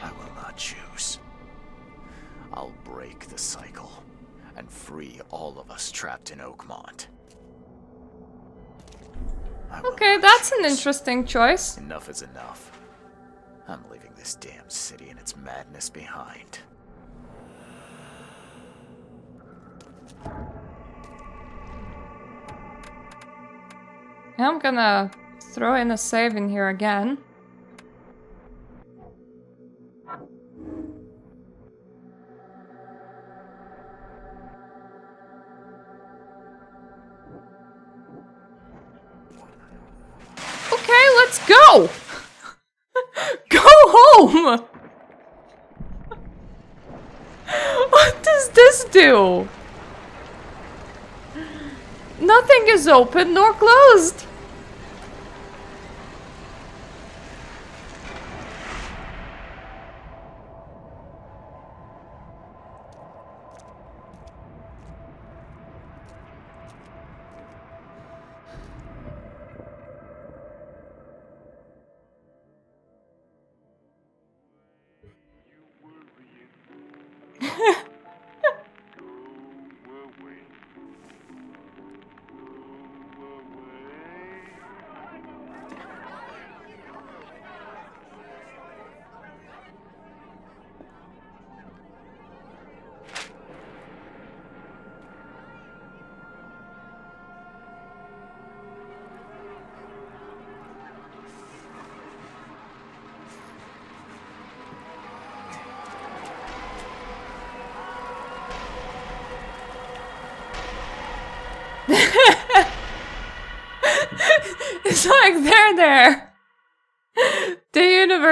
Speaker 2: I will not choose. I'll break the cycle and free all of us trapped in Oakmont.
Speaker 1: Okay, that's an interesting choice.
Speaker 2: Enough is enough. I'm leaving this damn city and its madness behind.
Speaker 1: I'm gonna throw in a save in here again. Okay, let's go! Go home! What does this do? Nothing is open nor closed.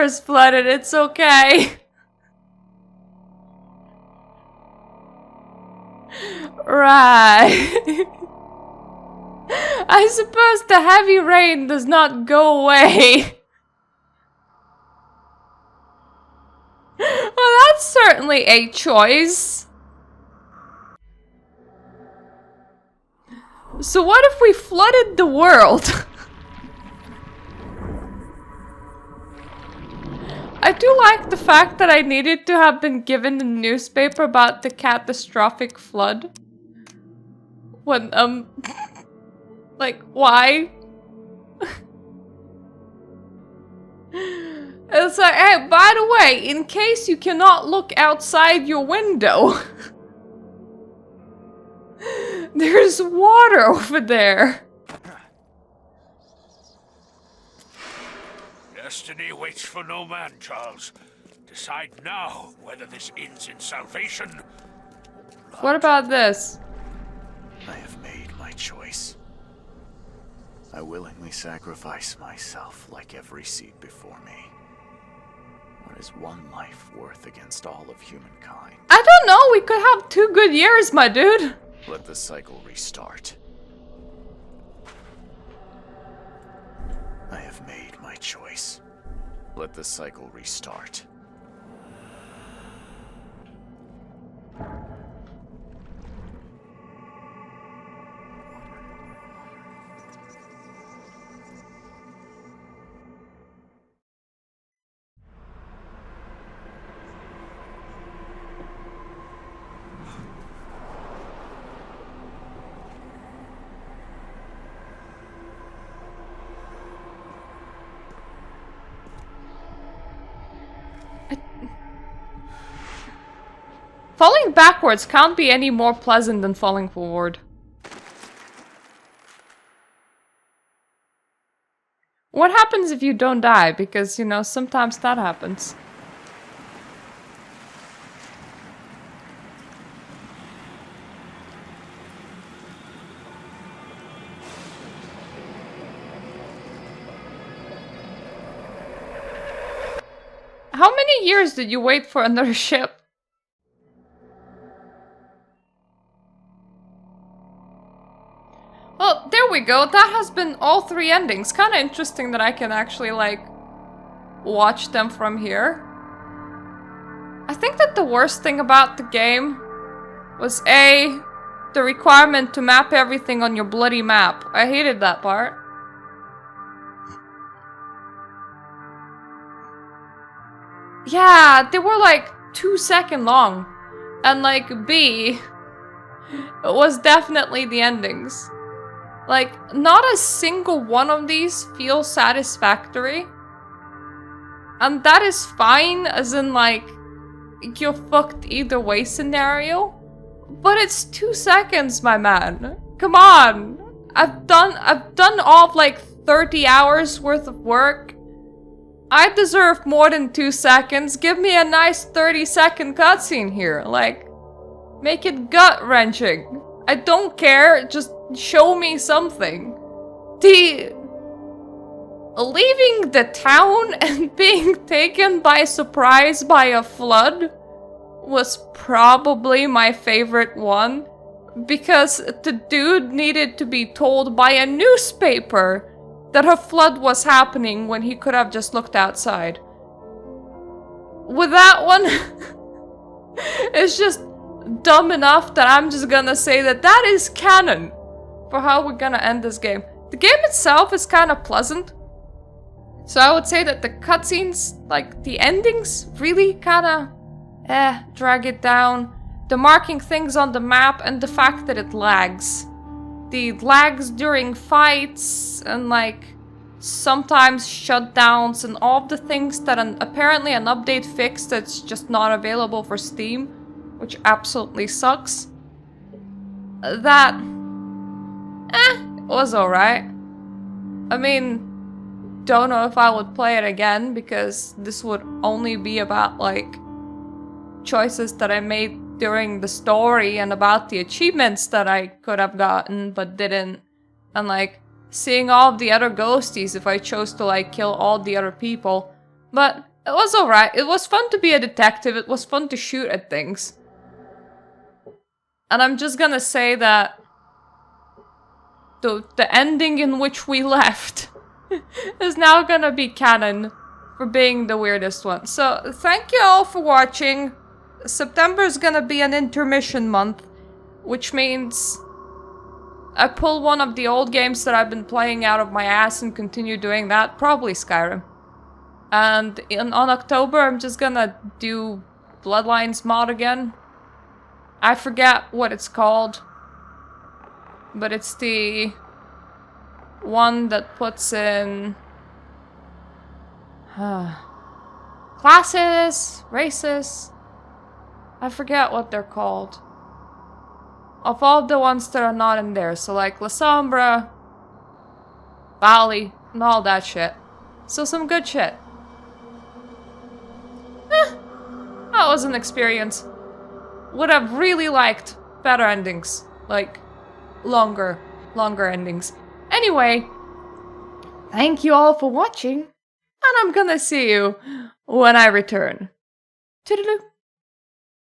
Speaker 1: is flooded, it's okay. Right. I suppose the heavy rain does not go away. Well, that's certainly a choice. So what if we flooded the world? I do like the fact that I needed to have been given the newspaper about the catastrophic flood. When, like, why? It's like, hey, by the way, in case you cannot look outside your window, there's water over there.
Speaker 5: Destiny waits for no man, Charles. Decide now whether this ends in salvation.
Speaker 1: What about this?
Speaker 2: I have made my choice. I willingly sacrifice myself like every seed before me. What is one life worth against all of humankind?
Speaker 1: I don't know, we could have 2 good years, my dude.
Speaker 2: Let the cycle restart. I have made my choice. Let the cycle restart.
Speaker 1: Falling backwards can't be any more pleasant than falling forward. What happens if you don't die? Because, you know, sometimes that happens. How many years did you wait for another ship? Well, there we go. That has been all 3 endings. Kind of interesting that I can actually, like, watch them from here. I think that the worst thing about the game was A, the requirement to map everything on your bloody map. I hated that part. Yeah, they were like 2-second long. And like B, it was definitely the endings. Like, not a single one of these feels satisfactory. And that is fine, as in like, you're fucked either way scenario. But it's 2 seconds, my man. Come on. I've done all of like 30 hours worth of work. I deserve more than 2 seconds. Give me a nice 30-second cutscene here. Like, make it gut-wrenching. I don't care, just show me something. Leaving the town and being taken by surprise by a flood was probably my favorite one. Because the dude needed to be told by a newspaper that a flood was happening when he could have just looked outside. With that one, it's just dumb enough that I'm just gonna say that that is canon for how we're gonna end this game. The game itself is kind of pleasant. So I would say that the cutscenes, like the endings, really kind of drag it down. The marking things on the map and the fact that it lags. The lags during fights and like sometimes shutdowns and all of the things that apparently an update fixed that's just not available for Steam, which absolutely sucks. That was alright. I mean, don't know if I would play it again because this would only be about like choices that I made during the story and about the achievements that I could have gotten but didn't, and like seeing all of the other ghosties if I chose to like kill all the other people. But It was alright. It was fun to be a detective. It was fun to shoot at things. And I'm just gonna say that the ending in which we left is now gonna be canon for being the weirdest one. So, thank you all for watching. September is gonna be an intermission month, which means I pull one of the old games that I've been playing out of my ass and continue doing that, probably Skyrim. And on October, I'm just gonna do Bloodlines mod again. I forget what it's called, but it's the one that puts in classes, races. I forget what they're called. Of all the ones that are not in there, so like La Sombra, Bali, and all that shit. So some good shit. That was an experience. Would have really liked better endings. Like, longer endings. Anyway, thank you all for watching, and I'm gonna see you when I return. Toodaloo.